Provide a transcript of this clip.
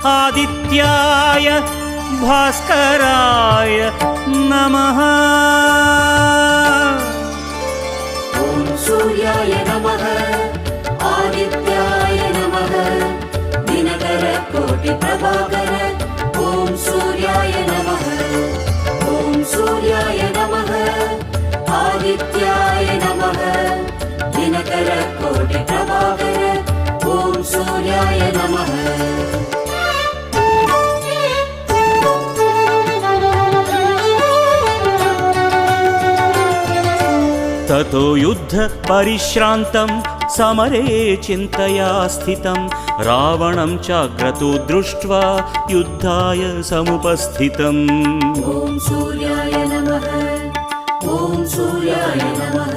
आदित्याय भास्कराय नमः। ॐ सूर्याय नमः आदित्याय नमः दिनकर कोटि प्रभाकर ॐ सूर्याय नमः। ॐ सूर्याय नमः आदित्याय नमः दिनकर कोटि प्रभाकर ॐ सूर्याय नमः। ततो युद्ध परिश्रान्तं समरे चिन्तया स्थितं रावणं चाक्रतो दृष्ट्वा युद्धाय समुपस्थितम्। ॐ सूर्याय नमः ॐ सूर्याय नमः।